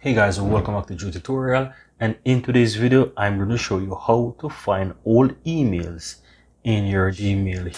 Hey guys, and welcome back to Drew Tutorial, and in today's video I'm going to show you how to find old emails in your Gmail.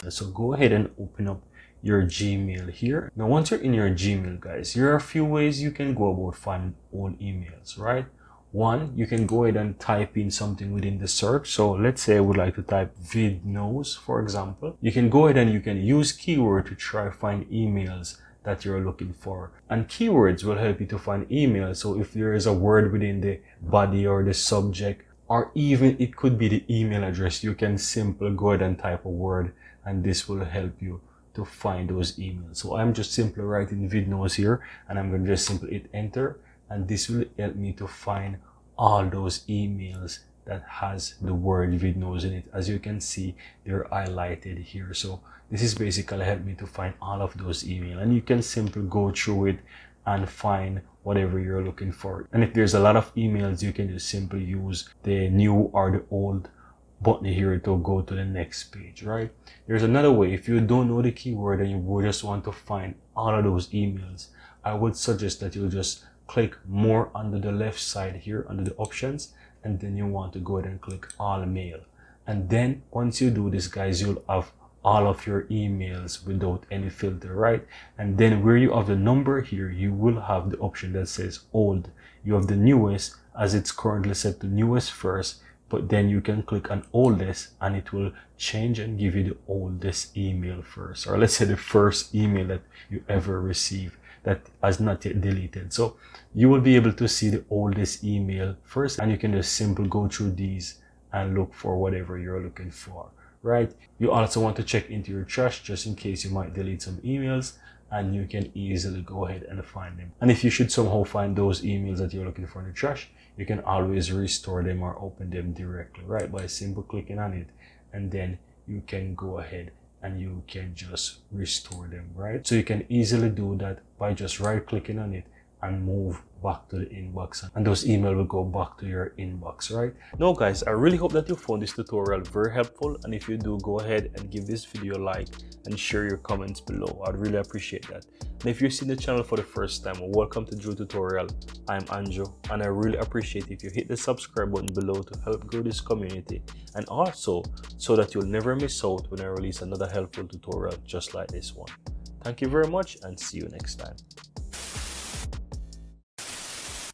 So go ahead and open up your Gmail here. Now once you're in your Gmail, guys, here are a few ways you can go about finding old emails, right? One, you can go ahead and type in something within the search. So let's say I would like to type vidnos, for example. You can go ahead and you can use keyword to try find emails that you're looking for, and keywords will help you to find emails. So if there is a word within the body or the subject, or even it could be the email address, you can simply go ahead and type a word, and this will help you to find those emails. So I'm just simply writing vidnos here, and I'm going to just simply hit enter, and this will help me to find all those emails that has the word vidnos in it. As you can see, they're highlighted here. So this is basically help me to find all of those emails, and you can simply go through it and find whatever you're looking for. And if there's a lot of emails, you can just simply use the new or the old button here to go to the next page, right? There's another way. If you don't know the keyword and you would just want to find all of those emails, I would suggest that you just click more under the left side here under the options, and then you want to go ahead and click all mail. And then once you do this, guys, you'll have all of your emails without any filter, right? And then where you have the number here, you will have the option that says old. You have the newest, as it's currently set to newest first, but then you can click on oldest and it will change and give you the oldest email first, or let's say the first email that you ever received that has not yet deleted. So you will be able to see the oldest email first, and you can just simply go through these and look for whatever you're looking for, right? You also want to check into your trash just in case you might delete some emails, and you can easily go ahead and find them. And if you should somehow find those emails that you're looking for in the trash, you can always restore them or open them directly, right, by simply clicking on it, and then you can go ahead and you can just restore them, right? So you can easily do that by just right clicking on it and move back to the inbox, and those emails will go back to your inbox, right? Now guys, I really hope that you found this tutorial very helpful, and if you do, go ahead and give this video a like and share your comments below. I'd really appreciate that. And if you're seeing the channel for the first time, welcome to Drew Tutorial. I'm Anjo, and I really appreciate if you hit the subscribe button below to help grow this community, and also so that you'll never miss out when I release another helpful tutorial just like this one. Thank you very much, and see you next time.